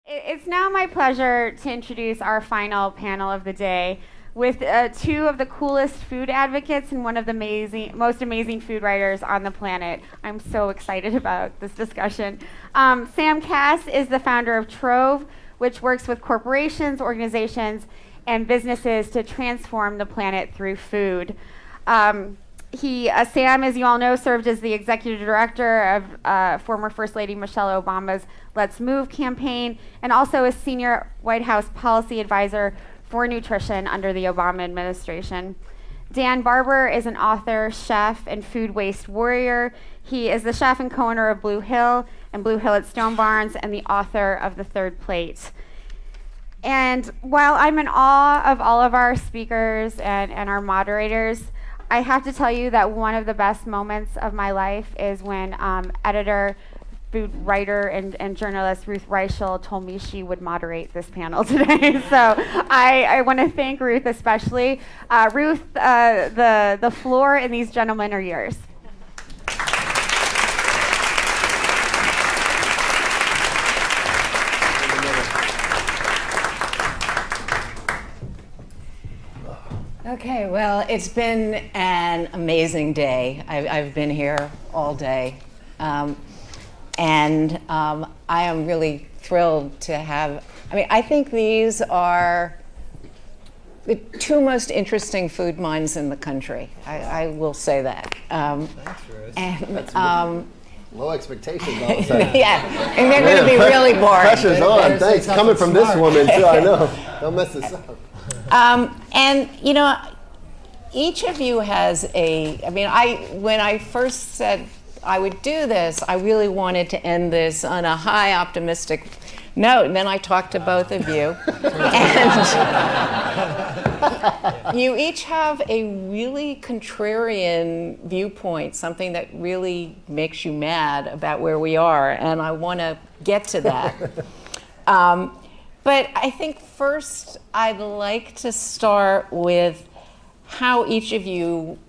It's now my pleasure to introduce our final panel of the day with two of the coolest food advocates and one of the most amazing food writers on the planet. I'm so excited about this discussion. Sam Kass is the founder of TROVE, which works with corporations, organizations, and businesses to transform the planet through food. Sam, as you all know, served as the executive director of former First Lady Michelle Obama's Let's Move campaign, and also a senior White House policy advisor for nutrition under the Obama administration. Dan Barber is an author, chef, and food waste warrior. He is the chef and co-owner of Blue Hill and Blue Hill at Stone Barns, and the author of The Third Plate. And while I'm in awe of all of our speakers and our moderators, I have to tell you that one of the best moments of my life is when editor, food writer, and journalist Ruth Reichl told me she would moderate this panel today. So I want to thank Ruth especially. Ruth, the floor and these gentlemen are yours. Okay, well, it's been an amazing day. I've been here all day. I am really thrilled to have, I think these are the two most interesting food minds in the country. I will say that. Thanks, Ruth. Low expectations all of a sudden. Yeah, and they're going to be really boring. Pressure's on. Thanks. Coming from this woman, too, I know. Don't mess this up. And you know, each of you has when I first said I would do this, I really wanted to end this on a high optimistic note, and then I talked to both of you. And you each have a really contrarian viewpoint, something that really makes you mad about where we are, and I want to get to that. But I think first I'd like to start with how each of you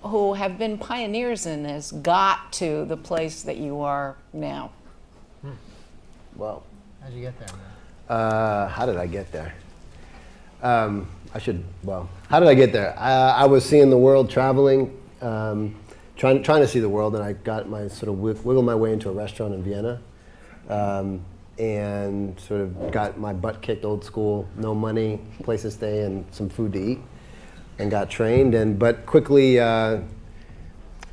who have been pioneers in this got to the place that you are now. Well, how'd you get there, man? How did I get there? How did I get there? I was seeing the world, traveling, trying to see the world, and I got my sort of wiggled my way into a restaurant in Vienna. And sort of got my butt kicked old school, no money, place to stay, and some food to eat, and got trained. But quickly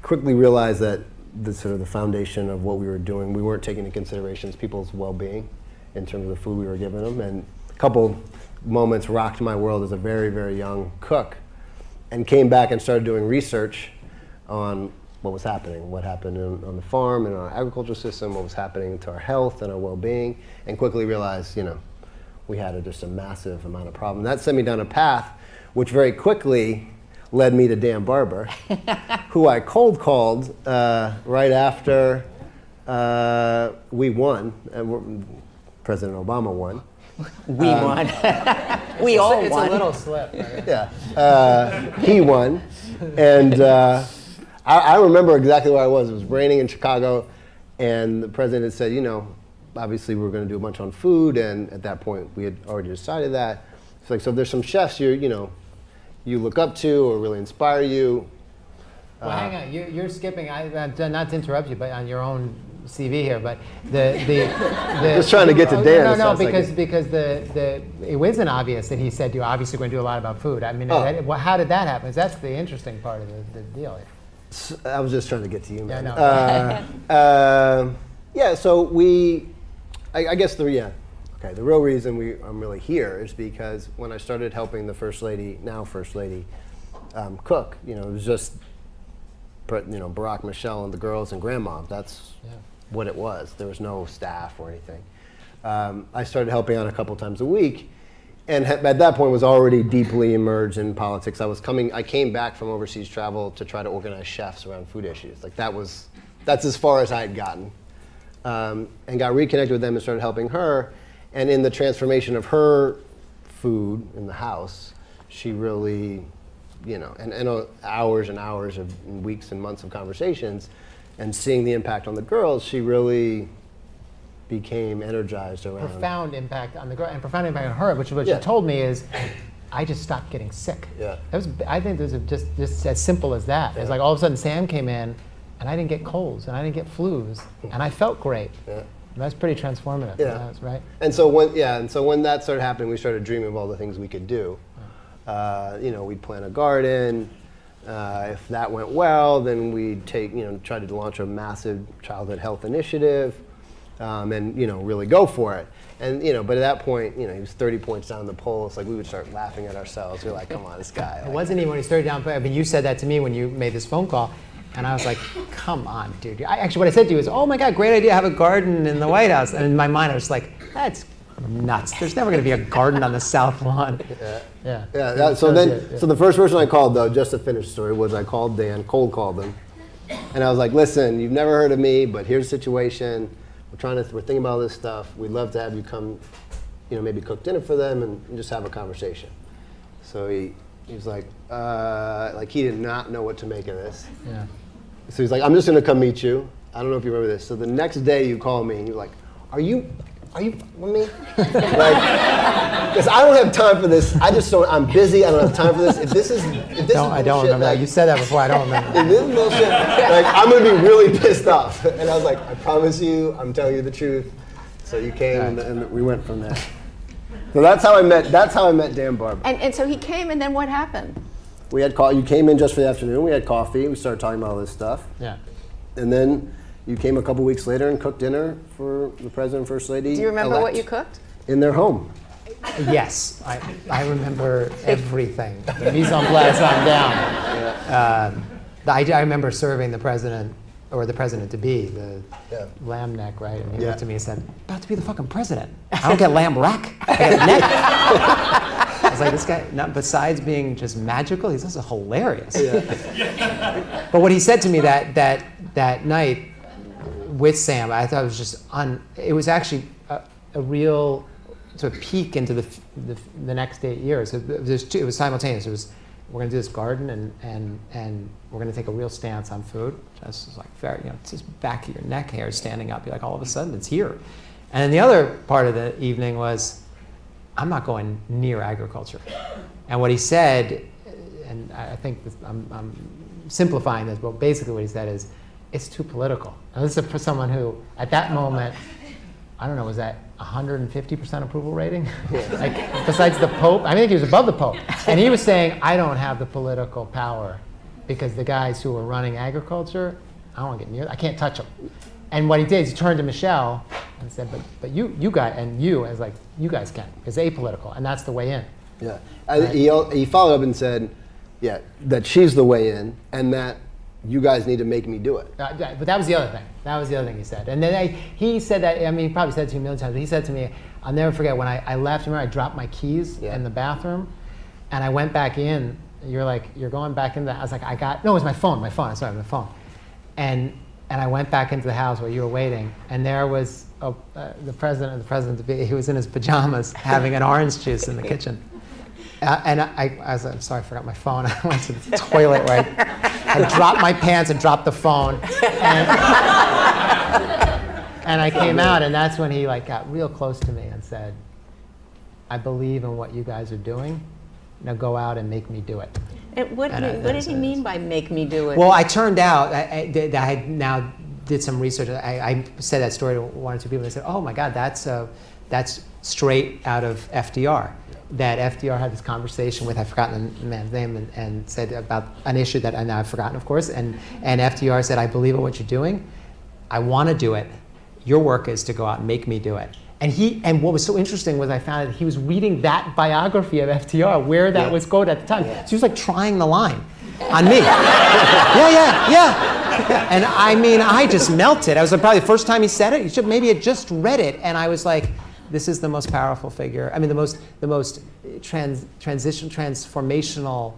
realized that the foundation of what we were doing, we weren't taking into considerations people's well-being in terms of the food we were giving them. And a couple moments rocked my world as a very, very young cook, and came back and started doing research on what was happening, what happened on the farm and our agricultural system, what was happening to our health and our well-being, and quickly realized, we had just a massive amount of problem. That sent me down a path which very quickly led me to Dan Barber, who I cold called right after we won, President Obama won. We won. We all won. It's a little slip. Right? Yeah, he won, and I remember exactly where I was. It was raining in Chicago, and the president had said, obviously we were going to do a bunch on food, and at that point we had already decided that. It's like, so if there's some chefs you look up to or really inspire you. Well, hang on, you're skipping. Not to interrupt you, but on your own CV here, but the just trying to get to Dan. No, because it wasn't obvious that he said you're obviously going to do a lot about food. How did that happen? That's the interesting part of the deal here. I was just trying to get to you, man. Yeah, no. So I guess the real reason I'm really here is because when I started helping the First Lady, now First Lady, cook, it was just, Barack, Michelle, and the girls and Grandma. That's what it was. There was no staff or anything. I started helping out a couple times a week, and at that point was already deeply immersed in politics. I came back from overseas travel to try to organize chefs around food issues. That's as far as I had gotten. And got reconnected with them and started helping her. And in the transformation of her food in the house, she really, and hours and hours and weeks and months of conversations and seeing the impact on the girls, she really became energized around. Profound impact on the girl and profound impact on her, which is what Yeah. she told me is, I just stopped getting sick. Yeah. I think it was just as simple as that. It's like all of a sudden Sam came in, and I didn't get colds, and I didn't get flus, and I felt great. Yeah. And that's pretty transformative. Yeah. That's right. And so when that started happening, we started dreaming of all the things we could do. We'd plant a garden. If that went well, then we'd try to launch a massive childhood health initiative, and really go for it. And but at that point, he was 30 points down the poll. It's like we would start laughing at ourselves. We're like, come on, this guy. It wasn't even when he started down. I mean, you said that to me when you made this phone call, and I was like, come on, dude. Actually, what I said to you is, oh my God, great idea, have a garden in the White House. And in my mind, I was like, that's nuts. There's never going to be a garden on the South Lawn. Yeah. So the first person I called, though, just to finish the story, was I called Dan, cold called him, and I was like, listen, you've never heard of me, but here's the situation. We're thinking about all this stuff. We'd love to have you come, maybe cook dinner for them and just have a conversation. So he was like he did not know what to make of this. Yeah. So he's like, I'm just gonna come meet you. I don't know if you remember this. So the next day you call me and you're like, are you with me? Because I don't have time for this. I'm busy. I don't have time for this. If this is bullshit, I don't remember that. You said that before. I don't remember. If this is bullshit, I'm gonna be really pissed off. And I was like, I promise you, I'm telling you the truth. So you came, and we went from there. So that's how I met Dan Barber. And so he came, and then what happened? We had you came in just for the afternoon. We had coffee. We started talking about all this stuff. Yeah. And then you came a couple weeks later and cooked dinner for the president and first lady. Do you remember elect what you cooked? in their home? Yes, I remember everything. The mise en place on down. I remember serving the president, or the president-to-be, the lamb neck, right? And he looked at me and said, about to be the fucking president. I don't get lamb rack, I get neck. I was like, this guy, besides being just magical, he's also hilarious. Yeah. But what he said to me that night with Sam, I thought it was just it was actually a real sort of peek into the next 8 years. It was simultaneous. It was, we're going to do this garden and we're going to take a real stance on food. Just like very, it's just back of your neck hair standing up. You're like, all of a sudden it's here. And then the other part of the evening was, I'm not going near agriculture. And what he said, and I think I'm simplifying this, but basically what he said is, it's too political. And this is for someone who, at that moment, I don't know, was that 150% approval rating? Like, besides the Pope? I think he was above the Pope. And he was saying, I don't have the political power because the guys who are running agriculture, I don't want to get near, I can't touch them. And what he did is he turned to Michelle and said, but you guys, and you, as like, you guys can, because it's apolitical, and that's the way in. Yeah. Right? He followed up and said, that she's the way in, and that you guys need to make me do it. But that was the other thing. That was the other thing he said. And then he said that, I mean, he probably said it to you a million times, but he said to me, I'll never forget when I left, remember I dropped my keys in the bathroom, and I went back in. You're like, you're going back in I was like, no, it was my phone, sorry, my phone. And I went back into the house where you were waiting, and there was the president-to-be, he was in his pajamas having an orange juice in the kitchen. And I'm sorry, I forgot my phone. I went to the toilet where I dropped my pants and dropped the phone. And I came out, and that's when he got real close to me and said, I believe in what you guys are doing. Now go out and make me do it. And what did he mean by make me do it? Well, I turned out, I now did some research. I said that story to one or two people. They said, oh my God, that's straight out of FDR. That FDR had this conversation with, I've forgotten the man's name, and said about an issue that now I've forgotten, of course, and FDR said, I believe in what you're doing. I want to do it. Your work is to go out and make me do it. And what was so interesting was I found that he was reading that biography of FDR, where that was quoted at the time. So he was like trying the line on me. Yeah. And I mean, I just melted. It was probably the first time he said it. Maybe had just read it, and I was like, this is the most powerful figure. I mean, the most transformational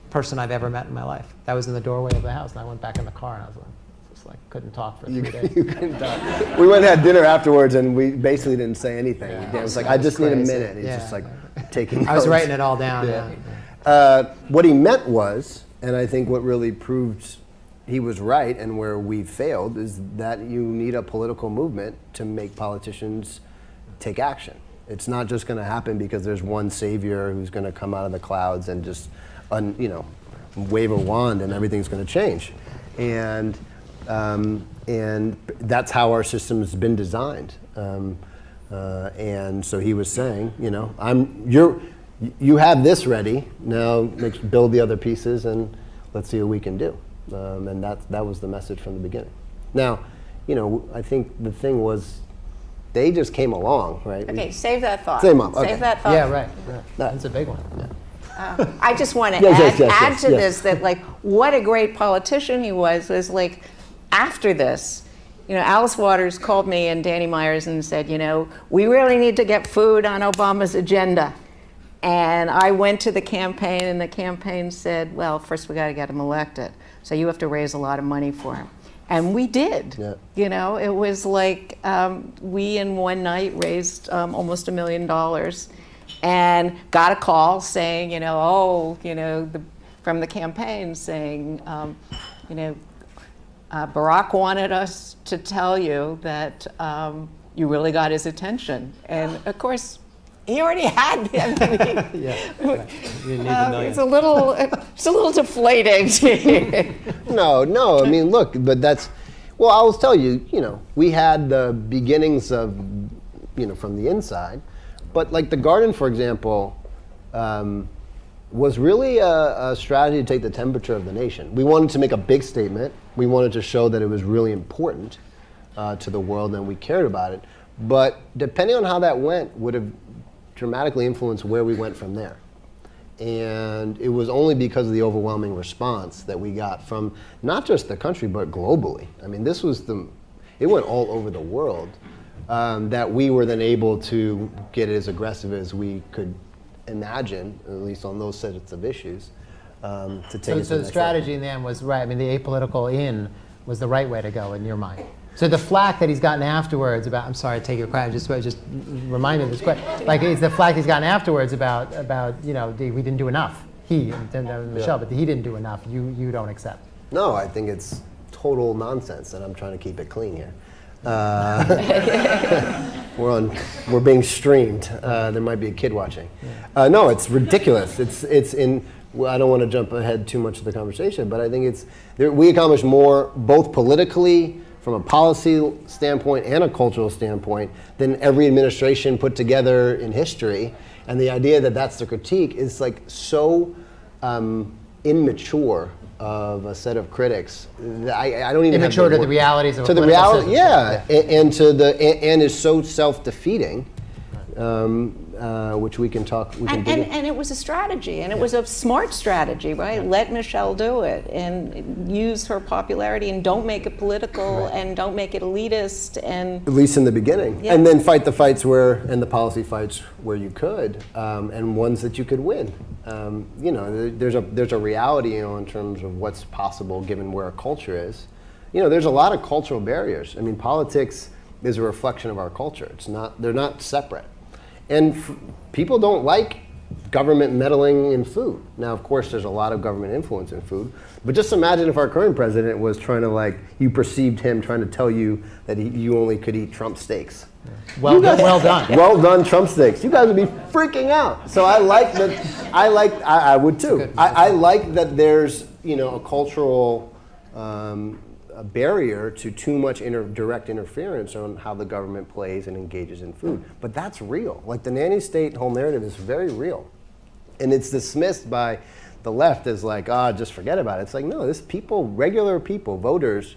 person I've ever met in my life. That was in the doorway of the house, and I went back in the car, and I was like, couldn't talk for 3 days. You couldn't talk. We went and had dinner afterwards, and we basically didn't say anything. It was like, I just need a minute. He's just like taking notes. I was writing it all down. What he meant was, and I think what really proved he was right and where we failed is that you need a political movement to make politicians take action. It's not just going to happen because there's one savior who's going to come out of the clouds and just, wave a wand and everything's going to change. And that's how our system's been designed. And so he was saying, you have this ready, now build the other pieces and let's see what we can do. And that was the message from the beginning. Now, I think the thing was, they just came along, right? Okay, save that thought. Save 'em up, okay. Save that thought. Yeah, right. That's a big one. I just want to Yes, add to yes. this that, like, what a great politician he was like, after this, Alice Waters called me and Danny Myers and said, we really need to get food on Obama's agenda. And I went to the campaign and the campaign said, well, first we got to get him elected. So you have to raise a lot of money for him. And we did. Yeah. It was like we in one night raised almost $1 million and got a call saying, from the campaign saying, Barack wanted us to tell you that you really got his attention. And of course, he already had him. Yeah. Right. You need the million. It's a little deflating. No, I mean, look, but I'll tell you, we had the beginnings of, from the inside, but like the garden, for example, was really a strategy to take the temperature of the nation. We wanted to make a big statement. We wanted to show that it was really important to the world and we cared about it. But depending on how that went would have dramatically influenced where we went from there. And it was only because of the overwhelming response that we got from not just the country, but globally. I mean, it went all over the world, that we were then able to get as aggressive as we could imagine, at least on those sets of issues, to take it to So the strategy then was right. I mean, the apolitical in was the right way to go in your mind. So the flack that he's gotten afterwards about, I'm sorry to take your credit, just remind me of this question. Like, it's the flack he's gotten afterwards about we didn't do enough. He, and Michelle, but he didn't do enough. You don't accept. No, I think it's total nonsense, and I'm trying to keep it clean here. We're being streamed. There might be a kid watching. No, it's ridiculous. I don't want to jump ahead too much of the conversation, but I think we accomplished more both politically, from a policy standpoint and a cultural standpoint, than every administration put together in history. And the idea that that's the critique is like so immature of a set of critics. I don't even immature to the realities of to the reality, yeah, and is so self-defeating, which we can talk. And it was a strategy, and it was a smart strategy, right? Yeah. Let Michelle do it, and use her popularity, and don't make it political, and don't make it elitist, and at least in the beginning, and then fight the fights and the policy fights where you could, and ones that you could win. There's a reality, in terms of what's possible given where our culture is. There's a lot of cultural barriers. I mean, politics is a reflection of our culture. They're not separate. And people don't like government meddling in food. Now, of course, there's a lot of government influence in food, but just imagine if our current president was trying to you perceived him trying to tell you that you only could eat Trump steaks. Well done. Well done Trump steaks. You guys would be freaking out. So I like that. I would too. I like that there's a cultural a barrier to too much direct interference on how the government plays and engages in food. But that's real. Like the nanny state whole narrative is very real. And it's dismissed by the left as just forget about it. It's like, no, regular people, voters,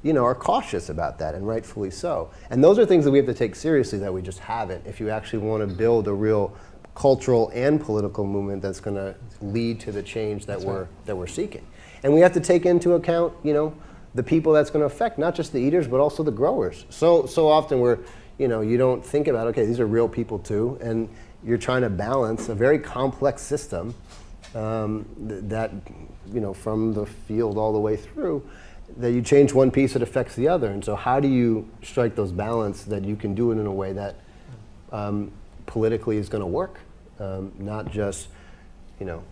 are cautious about that, and rightfully so. And those are things that we have to take seriously that we just haven't, if you actually want to build a real cultural and political movement that's going to lead to the change that we're seeking. And we have to take into account, the people that's going to affect, not just the eaters, but also the growers. So often you don't think about, okay, these are real people too, and you're trying to balance a very complex system that, from the field all the way through, that you change one piece, it affects the other. And so how do you strike those balance that you can do it in a way that politically is going to work, not just,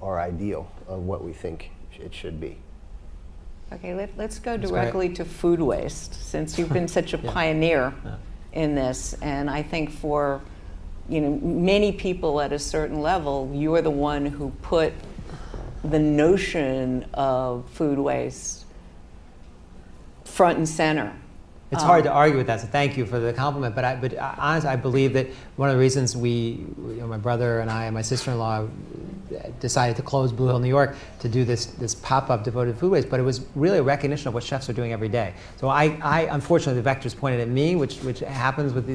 our ideal of what we think it should be. Okay, let's go That's directly to food waste, since you've been such a pioneer in this. And I think for many people at a certain level, you're the one who put the notion of food waste front and center. It's hard to argue with that, so thank you for the compliment. But honestly, I believe that one of the reasons my brother and I and my sister-in-law decided to close Blue Hill, New York, to do this pop-up devoted to food waste, but it was really a recognition of what chefs are doing every day. So I unfortunately, the vector's pointed at me, which happens with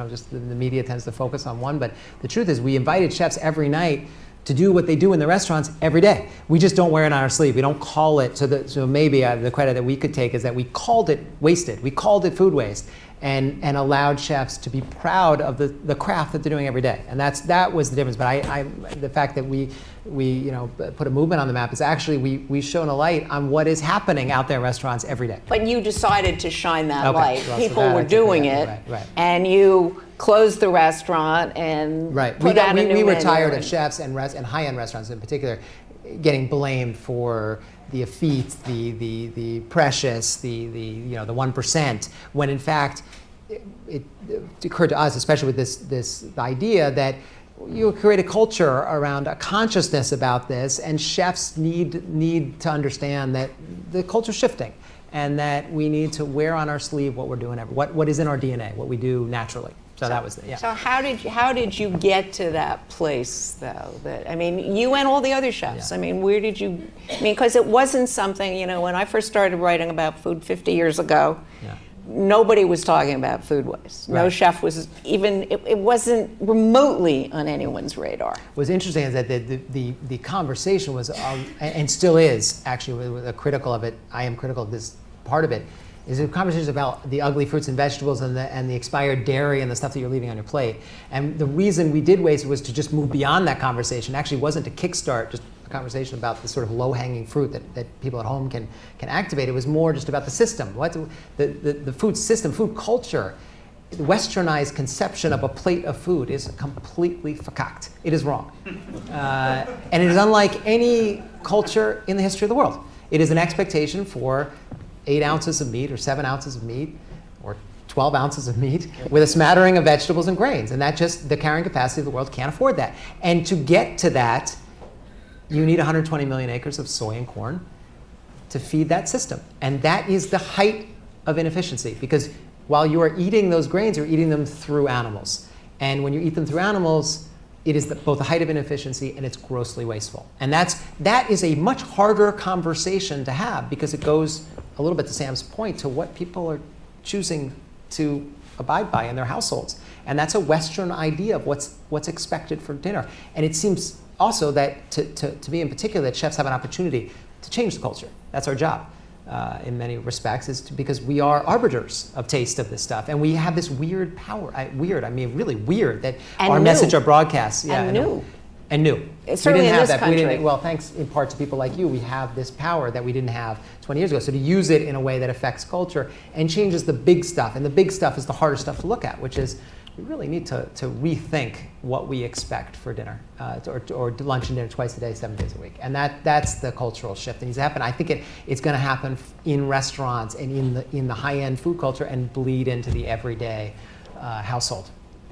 just the media tends to focus on one. But the truth is, we invited chefs every night to do what they do in the restaurants every day. We just don't wear it on our sleeve. We don't call it, so maybe the credit that we could take is that we called it wasted. We called it food waste and allowed chefs to be proud of the craft that they're doing every day. And that was the difference. But the fact that we put a movement on the map is actually we shone a light on what is happening out there in restaurants every day. But you decided to shine that light. Well, so People that were I think doing it, right. and you closed the restaurant and put out a new we were menu tired of chefs and high-end restaurants in particular getting blamed for the effete, the precious, the 1%, when in fact it occurred to us, especially with this idea that you create a culture around a consciousness about this, and chefs need to understand that the culture's shifting, and that we need to wear on our sleeve what we're doing, what is in our DNA, what we do naturally. So that was it. Yeah. So how did you get to that place, though? You and all the other chefs. Yeah. Where did you? Because it wasn't something. When I first started writing about food 50 years ago, nobody was talking about food waste. No chef was even. It wasn't remotely on anyone's radar. What's interesting is that the conversation was, and still is actually, critical of it. I am critical of this part of it. Is the conversation about the ugly fruits and vegetables and the expired dairy and the stuff that you're leaving on your plate. And the reason we did waste was to just move beyond that conversation. It actually wasn't to kickstart just a conversation about the sort of low-hanging fruit that people at home can activate. It was more just about the system. The food system, food culture, the westernized conception of a plate of food is completely fakakt. It is wrong. And it is unlike any culture in the history of the world. It is an expectation for 8 ounces of meat or 7 ounces of meat or 12 ounces of meat with a smattering of vegetables and grains. And that just, the carrying capacity of the world can't afford that. And to get to that, you need 120 million acres of soy and corn to feed that system. And that is the height of inefficiency, because while you are eating those grains, you're eating them through animals. And when you eat them through animals, it is both the height of inefficiency and it's grossly wasteful. And that is a much harder conversation to have, because it goes a little bit to Sam's point to what people are choosing to abide by in their households. And that's a Western idea of what's expected for dinner. And it seems also that to me in particular, that chefs have an opportunity to change the culture. That's our job. In many respects, because we are arbiters of taste of this stuff, and we have this weird power. Really weird that and our new. Message, our broadcasts, and new. It's certainly we didn't in have this that. We country. didn't, well, thanks in part to people like you, we have this power that we didn't have 20 years ago. So to use it in a way that affects culture and changes the big stuff, and the big stuff is the harder stuff to look at, which is we really need to rethink what we expect for dinner, or lunch and dinner twice a day, 7 days a week. And that's the cultural shift that needs to happen. I think it's going to happen in restaurants and in the high-end food culture and bleed into the everyday household.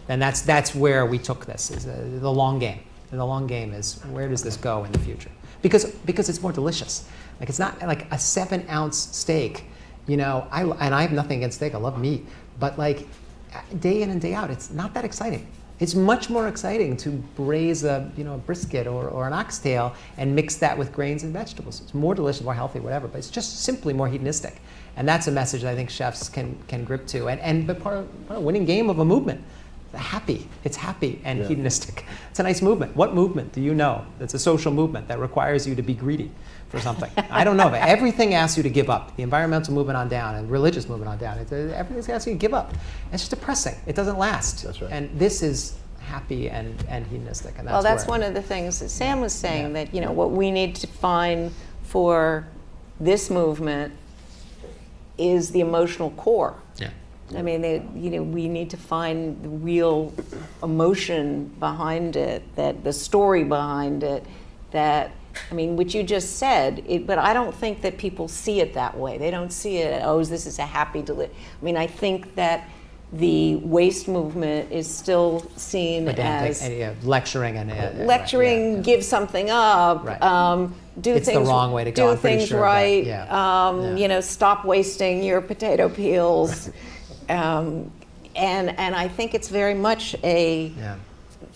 And that's where we took this, is the long game. And the long game is, where does this go in the future? Because it's more delicious. Like, it's not like a 7-ounce steak. And I have nothing against steak. I love meat, but like, day in and day out, it's not that exciting. It's much more exciting to braise a brisket or an oxtail and mix that with grains and vegetables. It's more delicious, more healthy, whatever, but it's just simply more hedonistic. And that's a message that I think chefs can grip to. But part of a winning game of a movement. It's happy and hedonistic. It's a nice movement. What movement do you know that's a social movement that requires you to be greedy for something? I don't know, but everything asks you to give up. The environmental movement on down and religious movement on down, everything asks you to give up. It's just depressing. It doesn't last. That's right. And this is happy and hedonistic. And that's one of the things that Sam was saying, that what we need to find for this movement is the emotional core. Yeah. We need to find the real emotion behind it, that the story behind it, that I mean, what you just said, but I don't think that people see it that way. They don't see it, oh, this is a happy delivery. I mean, I think that the waste movement is still seen Pedantic, as lecturing and lecturing, give something up, Right. Do It's the things wrong way to go, do I'm pretty things sure of that, right, yeah. you know, stop wasting your potato peels, and I think it's very much a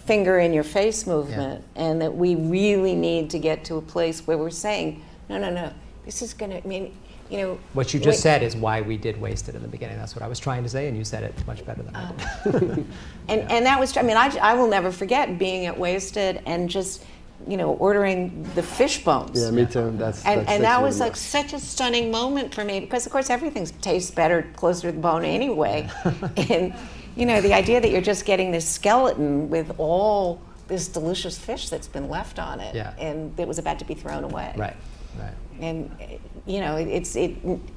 finger in your face movement, and that we really need to get to a place where we're saying, no, this is going to, I mean, you know. What you just said is why we did waste it in the beginning. That's what I was trying to say, and you said it much better than I did. And that was, I mean, I will never forget being at Wasted and just, you know, ordering the fish bones. Yeah, me too. That's And that was like such a stunning moment for me, because of course everything tastes better closer to the bone anyway. And you know, the idea that you're just getting this skeleton with all this delicious fish that's been left on it, and that was about to be thrown away. Right. And you know, it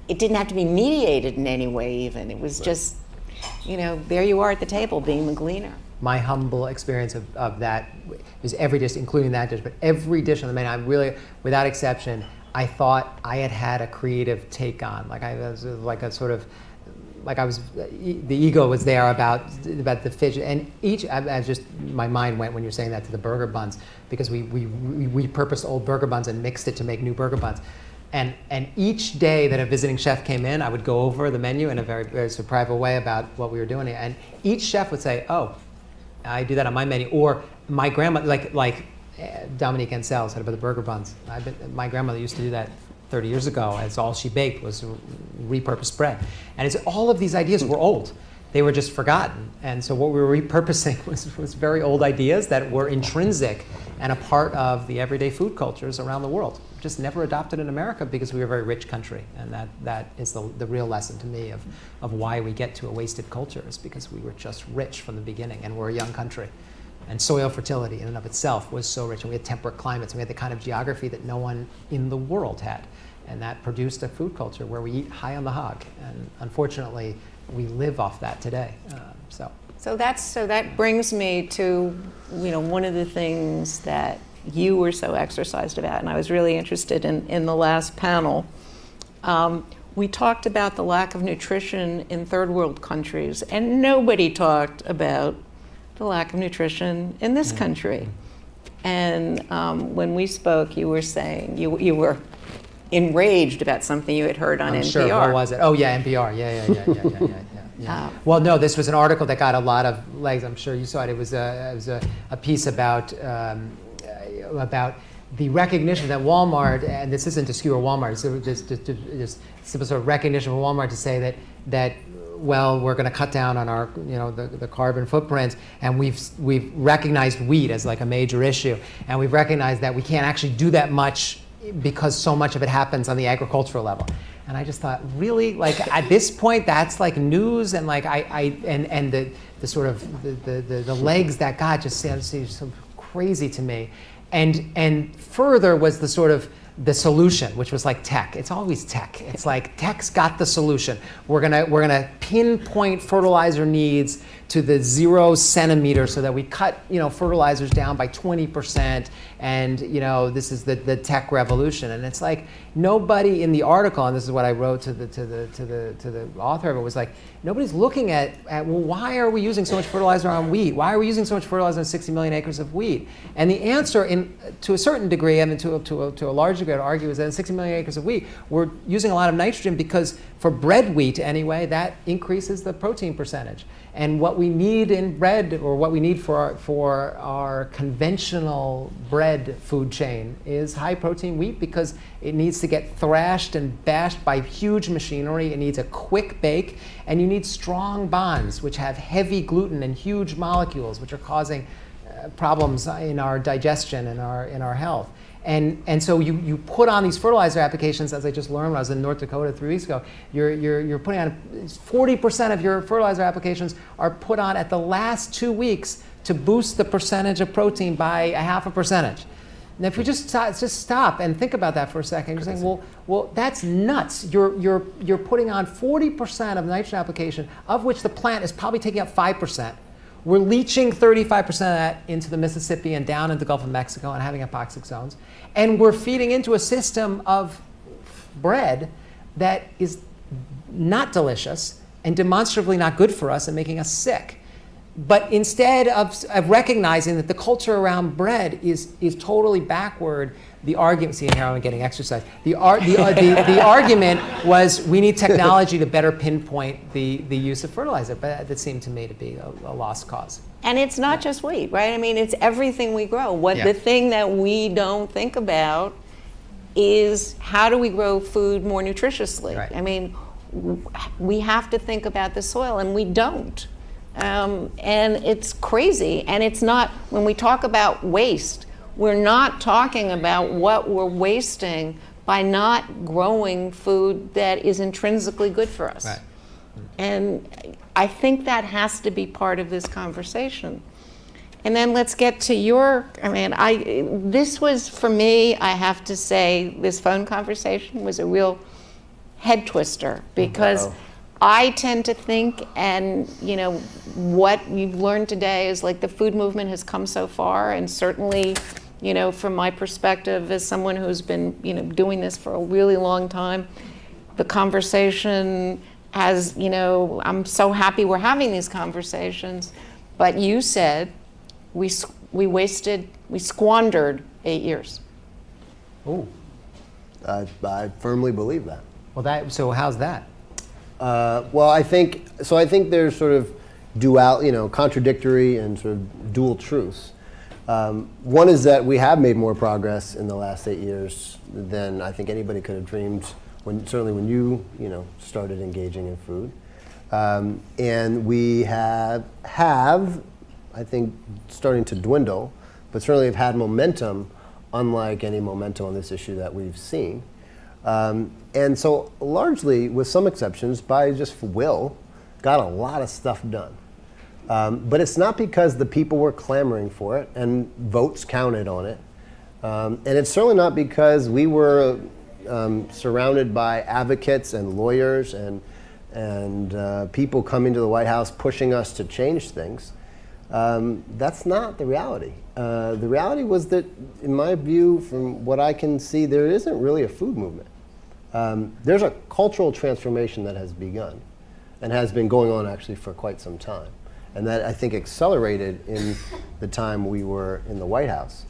didn't have to be mediated in any way even. It was just, you know, there you are at the table being the gleaner. My humble experience of that is every dish, including that dish, but every dish on the menu, I really, without exception, I thought I had a creative take on. Like I was like a sort of, like I was, the ego was there about the fish, and I just, my mind went when you were saying that to the burger buns, because we repurposed old burger buns and mixed it to make new burger buns. And each day that a visiting chef came in, I would go over the menu in a very, very sort of private way about what we were doing, and each chef would say, oh, I do that on my menu, or my grandma, like Dominique Ansel said about the burger buns. My grandmother used to do that 30 years ago. It's all she baked was repurposed bread. And it's all of these ideas were old. They were just forgotten. And so what we were repurposing was very old ideas that were intrinsic and a part of the everyday food cultures around the world. Just never adopted in America because we were a very rich country. And that is the real lesson to me of why we get to a wasted culture, is because we were just rich from the beginning, and we're a young country. And soil fertility in and of itself was so rich, and we had temperate climates, and we had the kind of geography that no one in the world had. And that produced a food culture where we eat high on the hog. And unfortunately, we live off that today. So that brings me to, you know, one of the things that you were so exercised about, and I was really interested in the last panel. We talked about the lack of nutrition in third world countries, and nobody talked about the lack of nutrition in this country. And when we spoke, you were saying, you were enraged about something you had heard on NPR. Sure, what was it? Oh yeah, NPR, yeah. Well, no, this was an article that got a lot of legs. I'm sure you saw it. It was a piece about the recognition that Walmart, and this isn't to skewer Walmart, it's just simple sort of recognition of Walmart to say that well, we're going to cut down on our, you know, the carbon footprint, and we've recognized wheat as like a major issue, and we've recognized that we can't actually do that much because so much of it happens on the agricultural level. And I just thought, really, like at this point, that's like news, and like and the sort of the legs that got just seems so crazy to me. And further was the sort of the solution, which was like tech. It's always tech. It's like tech's got the solution. We're gonna pinpoint fertilizer needs to the 0 centimeter so that we cut, you know, fertilizers down by 20%, and you know, this is the tech revolution. And it's like nobody in the article, and this is what I wrote to the author of it, was like nobody's looking at well, why are we using so much fertilizer on wheat? Why are we using so much fertilizer on 60 million acres of wheat? And the answer, to a certain degree, I mean to a large degree, to argue, is that in 60 million acres of wheat, we're using a lot of nitrogen because for bread wheat anyway, that increases the protein percentage. And what we need in bread, or what we need for our conventional bread food chain, is high protein wheat, because it needs to get thrashed and bashed by huge machinery. It needs a quick bake, and you need strong bonds, which have heavy gluten and huge molecules, which are causing problems in our digestion and our health. And so you put on these fertilizer applications, as I just learned when I was in North Dakota 3 weeks ago, you're putting on 40% of your fertilizer applications are put on at the last 2 weeks to boost the percentage of protein by 0.5 percentage. And if we just stop and think about that for a second, you're saying, well, that's nuts. You're putting on 40% of nitrogen application, of which the plant is probably taking up 5%. we're leaching 35% of that into the Mississippi and down into the Gulf of Mexico and having hypoxic zones. And we're feeding into a system of bread that is not delicious and demonstrably not good for us and making us sick. But instead of recognizing that the culture around bread is totally backward, the argument, see here I'm getting exercise, the argument was we need technology to better pinpoint the use of fertilizer, but that seemed to me to be a lost cause. And it's not just wheat, right? I mean, it's everything we grow. The thing that we don't think about is how do we grow food more nutritiously? Right. I mean, we have to think about the soil, and we don't. And it's crazy. And it's not, when we talk about waste, we're not talking about what we're wasting by not growing food that is intrinsically good for us. Right. And I think that has to be part of this conversation. And then let's get to this was, for me, I have to say, this phone conversation was a real head twister, because I tend to think, and what you've learned today is like the food movement has come so far, and certainly, from my perspective as someone who's been, doing this for a really long time, the conversation has, I'm so happy we're having these conversations, but you said we squandered 8 years. Oh, I firmly believe that. well, so how's that? Well, I think there's sort of contradictory and sort of dual truths. One is that we have made more progress in the last 8 years than I think anybody could have dreamed. Certainly when you started engaging in food, and we have I think starting to dwindle, but certainly have had momentum, unlike any momentum on this issue that we've seen. And so largely, with some exceptions, by just will, got a lot of stuff done. But it's not because the people were clamoring for it and votes counted on it. And it's certainly not because we were surrounded by advocates and lawyers and people coming to the White House pushing us to change things. That's not the reality. The reality was that, in my view, from what I can see, there isn't really a food movement. There's a cultural transformation that has begun and has been going on actually for quite some time. And that I think accelerated in the time we were in the White House.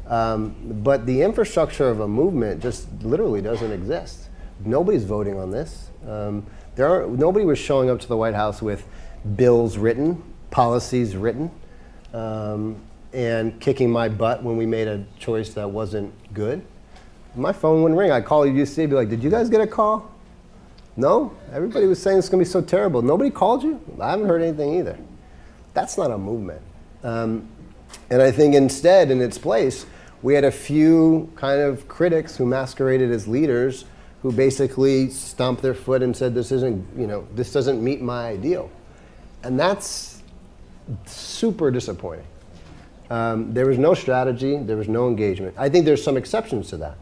But the infrastructure of a movement just literally doesn't exist. Nobody's voting on this. Nobody was showing up to the White House with bills written, policies written, and kicking my butt when we made a choice that wasn't good. My phone wouldn't ring. I'd call UC, be like, did you guys get a call? No? Everybody was saying it's going to be so terrible. Nobody called you? I haven't heard anything either. That's not a movement. And I think instead, in its place, we had a few kind of critics who masqueraded as leaders who basically stomped their foot and said, this doesn't meet my ideal. And that's super disappointing. There was no strategy, there was no engagement. I think there's some exceptions to that.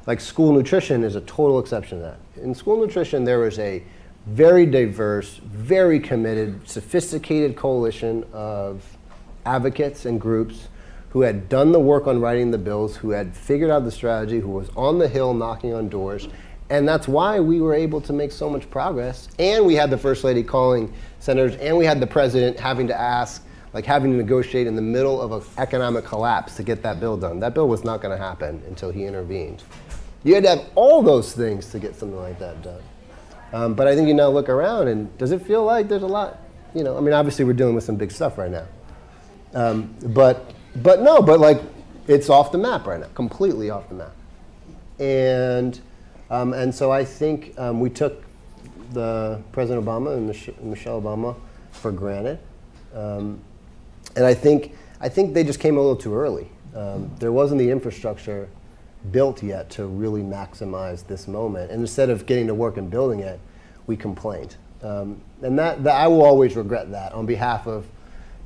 Like school nutrition is a total exception to that. In school nutrition, there was a very diverse, very committed, sophisticated coalition of advocates and groups who had done the work on writing the bills, who had figured out the strategy, who was on the Hill knocking on doors. And that's why we were able to make so much progress. And we had the First Lady calling senators, and we had the President having to negotiate in the middle of an economic collapse to get that bill done. That bill was not going to happen until he intervened. You had to have all those things to get something like that done. But I think you now look around, and does it feel like there's a lot? Obviously we're dealing with some big stuff right now. But it's off the map right now, completely off the map. And so I think we took the President Obama and Michelle Obama for granted. And I think they just came a little too early. There wasn't the infrastructure built yet to really maximize this moment. And instead of getting to work and building it, we complained. And that I will always regret that on behalf of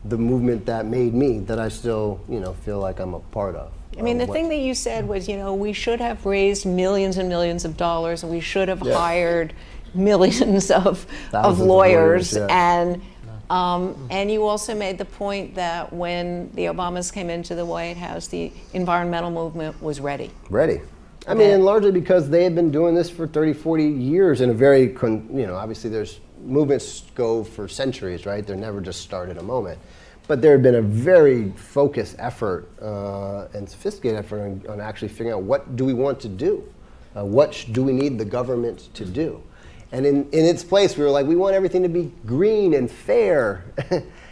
the movement that made me, that I still feel like I'm a part of. I mean, the thing that you said was, we should have raised millions and millions of dollars, and we should have hired millions of lawyers. Yeah. And And you also made the point that when the Obamas came into the White House, the environmental movement was ready. Ready. I mean, and largely because they had been doing this for 30, 40 years in a very, obviously there's movements go for centuries, right? They're never just start in a moment. But there had been a very focused effort and sophisticated effort on actually figuring out what do we want to do? What do we need the government to do? And in its place, we were like, we want everything to be green and fair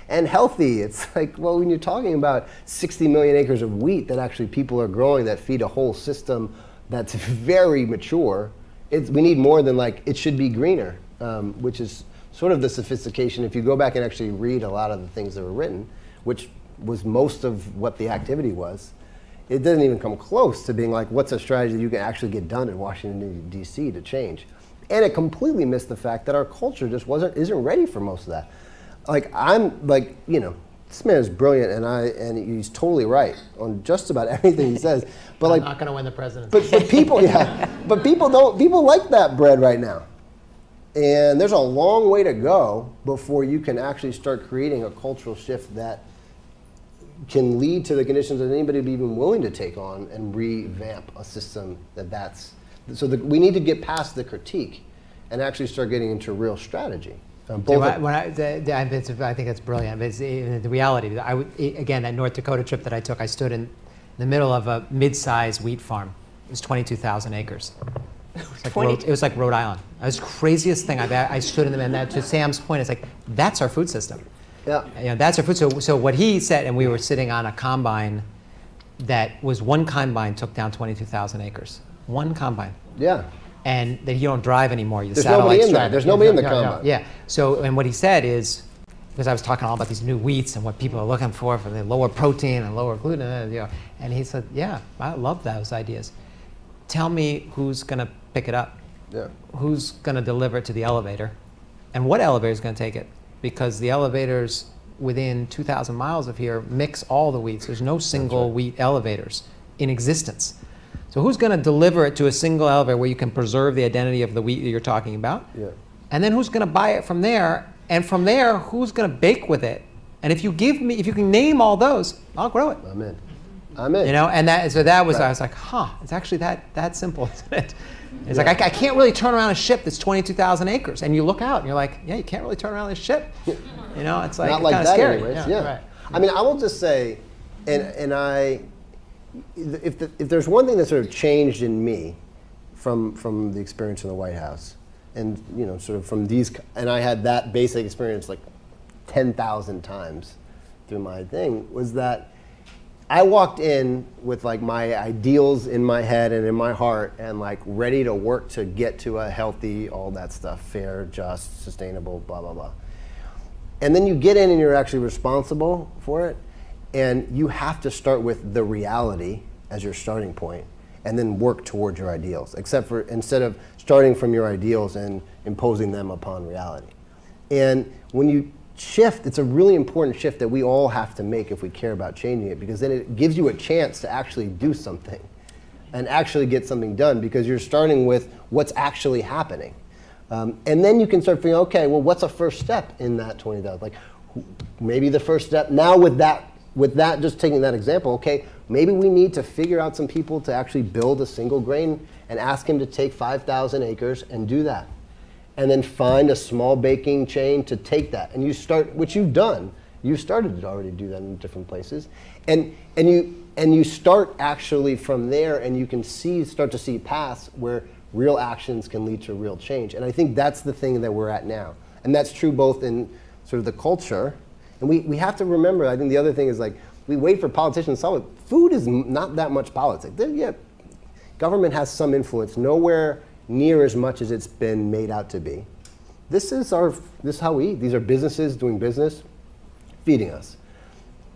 and healthy. It's like, well, when you're talking about 60 million acres of wheat that actually people are growing that feed a whole system that's very mature, we need more than like, it should be greener, which is sort of the sophistication. If you go back and actually read a lot of the things that were written, which was most of what the activity was, it doesn't even come close to being like, what's a strategy that you can actually get done in Washington, D.C. to change? And it completely missed the fact that our culture just isn't ready for most of that. Like, this man is brilliant, and he's totally right on just about everything he says. But I'm not going to win the presidency. But people, but people like that bread right now. And there's a long way to go before you can actually start creating a cultural shift that can lead to the conditions that anybody would be even willing to take on and revamp a system we need to get past the critique and actually start getting into real strategy. I think that's brilliant. But the reality, again, that North Dakota trip that I took, I stood in the middle of a mid-sized wheat farm. It was 22,000 acres. It was like Rhode Island. It was the craziest thing. I stood in them, and to Sam's point, it's like, that's our food system. Yeah. That's our food. So what he said, and we were sitting on a combine that was one combine took down 22,000 acres. One combine. Yeah. And that you don't drive anymore. There's nobody in there. There's nobody in the combine. Yeah. So, and what he said is, because I was talking all about these new wheats and what people are looking for the lower protein and lower gluten, and he said, yeah, I love those ideas. Tell me who's going to pick it up. Yeah. Who's going to deliver it to the elevator, and what elevator is going to take it? Because the elevators within 2,000 miles of here mix all the wheats. There's no single wheat elevators in existence. So who's going to deliver it to a single elevator where you can preserve the identity of the wheat that you're talking about? Yeah. And then who's going to buy it from there? And from there, who's going to bake with it? And if you can name all those, I'll grow it. I'm in. And that was, right. I was like, it's actually that simple, isn't it? It's like, I can't really turn around a ship that's 22,000 acres. And you look out and you're like, yeah, you can't really turn around this ship. It's like, not like kind of that scary. anyways. Yeah. Right. I mean, I will just say, if there's one thing that sort of changed in me from the experience in the White House, and sort of from these, and I had that basic experience like 10,000 times through my thing, was that I walked in with like my ideals in my head and in my heart and like ready to work to get to a healthy, all that stuff, fair, just, sustainable, blah, blah, blah. And then you get in and you're actually responsible for it. And you have to start with the reality as your starting point and then work towards your ideals, instead of starting from your ideals and imposing them upon reality. And when you shift, it's a really important shift that we all have to make if we care about changing it, because then it gives you a chance to actually do something and actually get something done, because you're starting with what's actually happening. And then you can start figuring, okay, well, what's a first step in that 20,000? Like, maybe the first step, now with that, just taking that example, okay, maybe we need to figure out some people to actually build a single grain and ask him to take 5,000 acres and do that. And then find a small baking chain to take that. And you start, which you've done. You started to already do that in different places. And you start actually from there, and you can start to see paths where real actions can lead to real change. And I think that's the thing that we're at now. And that's true both in sort of the culture. And we have to remember, I think the other thing is like, we wait for politicians to solve it. Food is not that much politics. Government has some influence, nowhere near as much as it's been made out to be. This is how we eat. These are businesses doing business, feeding us.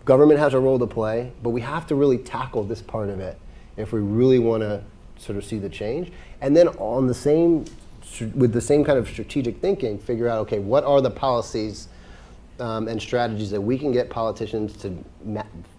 Government has a role to play, but we have to really tackle this part of it if we really want to sort of see the change. And then with the same kind of strategic thinking, figure out, okay, what are the policies and strategies that we can get politicians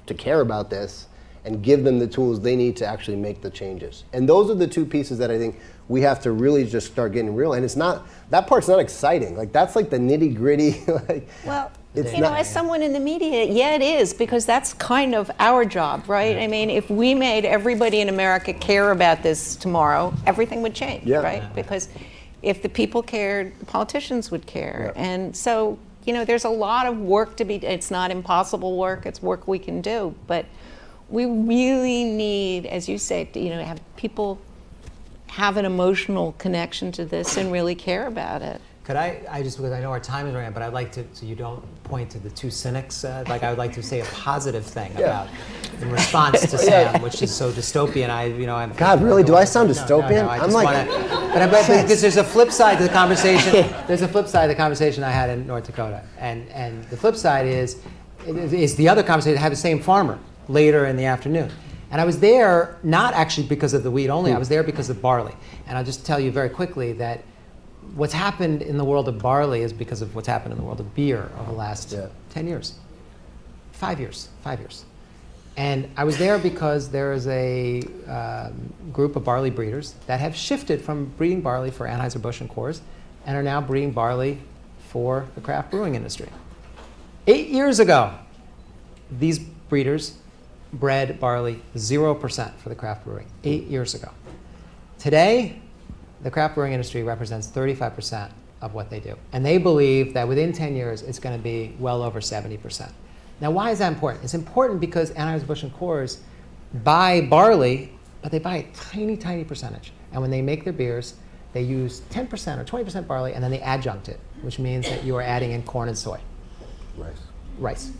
to care about this and give them the tools they need to actually make the changes. And those are the two pieces that I think we have to really just start getting real. And it's not, that part's not exciting. Like, that's like the nitty gritty. Like, Well, it's you know, not- as someone in the media, yeah, it is, because that's kind of our job, right? I mean, if we made everybody in America care about this tomorrow, everything would change, Yeah. right? Because if the people cared, the politicians would care. Yeah. And so, you know, there's a lot of work to be, it's not impossible work, it's work we can do. But we really need, as you say, to, you know, have people have an emotional connection to this and really care about it. Could I just, because I know our time is running out, but I'd like to, so you don't point to the two cynics, like I would like to say a positive thing about, in response to Sam, which is so dystopian. I'm. God, really? Do I sound No, dystopian? I I'm just like- wanna, but because there's a flip side to the conversation. There's a flip side to the conversation I had in North Dakota, and the flip side is the other conversation. I had the same farmer later in the afternoon. And I was there not actually because of the wheat only, I was there because of barley. And I'll just tell you very quickly that what's happened in the world of barley is because of what's happened in the world of beer over the last 10 years. 5 years. And I was there because there is a group of barley breeders that have shifted from breeding barley for Anheuser-Busch and Coors and are now breeding barley for the craft brewing industry. 8 years ago, these breeders bred barley 0% for the craft brewing, 8 years ago. Today, the craft brewing industry represents 35% of what they do. And they believe that within 10 years, it's going to be well over 70%. Now, why is that important? It's important because Anheuser-Busch and Coors buy barley, but they buy a tiny, tiny percentage. And when they make their beers, they use 10% or 20% barley, and then they adjunct it, which means that you are adding in corn and soy. Rice.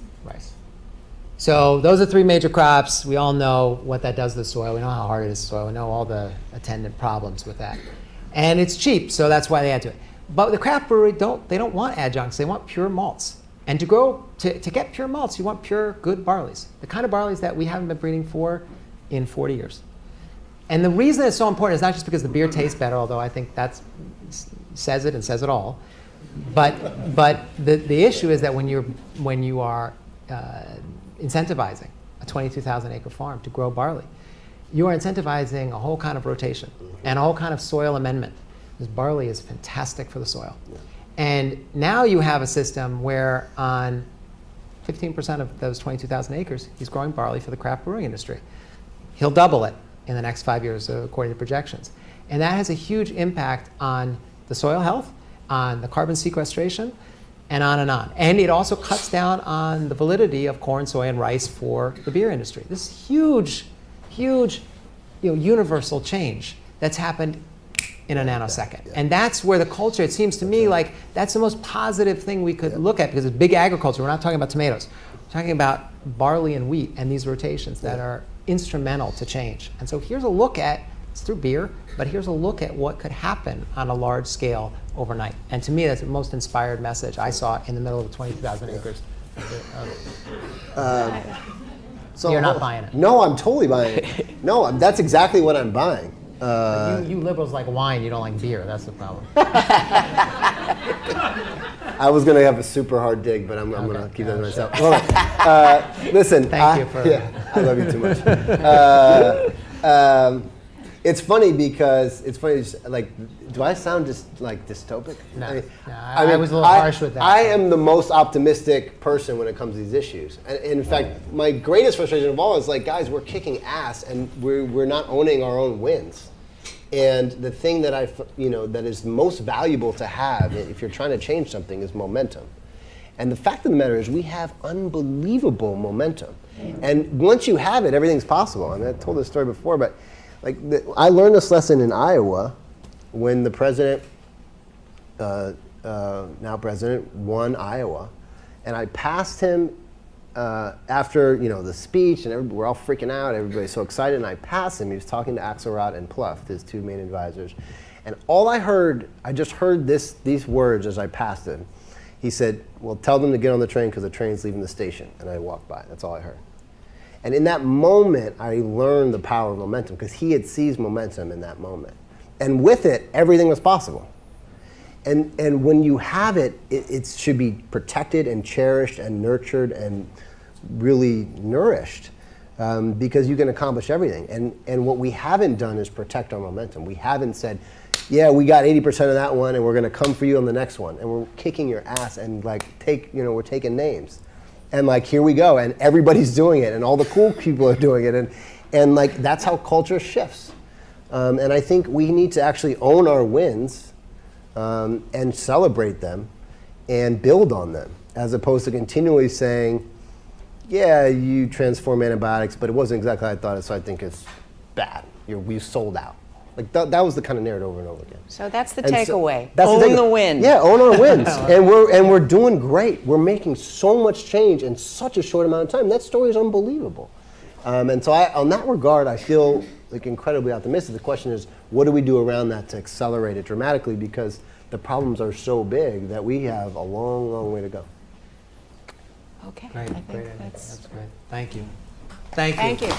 So those are three major crops. We all know what that does to the soil. We know how hard it is to soil. We know all the attendant problems with that. And it's cheap, so that's why they add to it. But the craft brewery don't want adjuncts. They want pure malts. And to get pure malts, you want pure, good barleys. The kind of barleys that we haven't been breeding for in 40 years. And the reason it's so important is not just because the beer tastes better, although I think that says it and says it all. But the issue is that when you are incentivizing a 22,000 acre farm to grow barley, you are incentivizing a whole kind of rotation and a whole kind of soil amendment. Because barley is fantastic for the soil. And now you have a system where on 15% of those 22,000 acres, he's growing barley for the craft brewing industry. He'll double it in the next 5 years, according to projections. And that has a huge impact on the soil health, on the carbon sequestration, and on and on. And it also cuts down on the validity of corn, soy, and rice for the beer industry. This is huge, universal change that's happened in a nanosecond. And that's where the culture, it seems to me like that's the most positive thing we could look at, because it's big agriculture. We're not talking about tomatoes. We're talking about barley and wheat and these rotations that are instrumental to change. And so here's a look at, it's through beer, but here's a look at what could happen on a large scale overnight. And to me, that's the most inspired message I saw in the middle of 22,000 acres. So You're not buying it. No, I'm totally buying it. No, that's exactly what I'm buying. You liberals like wine, you don't like beer. That's the problem. I was going to have a super hard dig, but I'm going to keep that to myself. Hold on. Listen. Thank you for... Yeah, I love you too much. It's funny because like, do I sound just like dystopic? No, I mean, I was a little harsh with that. I am the most optimistic person when it comes to these issues. And in fact, my greatest frustration of all is like, guys, we're kicking ass and we're not owning our own wins. And the thing that that is most valuable to have if you're trying to change something is momentum. And the fact of the matter is we have unbelievable momentum. And once you have it, everything's possible. And I told this story before, but I learned this lesson in Iowa when the president, now president, won Iowa. And I passed him after the speech, and we're all freaking out. Everybody's so excited, and I passed him. He was talking to Axelrod and Pluft, his two main advisors, and I just heard these words as I passed him. He said, "Well, tell them to get on the train because the train's leaving the station." And I walked by. That's all I heard. And in that moment, I learned the power of momentum because he had seized momentum in that moment, and with it, everything was possible. And when you have it, it should be protected and cherished and nurtured and really nourished. because you can accomplish everything. And what we haven't done is protect our momentum. We haven't said, yeah, we got 80% of that one, and we're going to come for you on the next one, and we're kicking your ass, and like we're taking names, and like here we go, and everybody's doing it, and all the cool people are doing it, and like that's how culture shifts. And I think we need to actually own our wins and celebrate them and build on them, as opposed to continually saying, yeah, you transform antibiotics, but it wasn't exactly how I thought it, so I think it's bad. We sold out. Like that was the kind of narrative over and over again. So that's the And so- takeaway. that's Own the win. Yeah, own our wins. and we're doing great. We're making so much change in such a short amount of time. That story is unbelievable. And so on that regard, I feel like incredibly optimistic. The question is, what do we do around that to accelerate it dramatically? Because the problems are so big that we have a long, long way to go. Okay. Great, I think great idea. that's That's great. Thank you. Thank you. Thank you.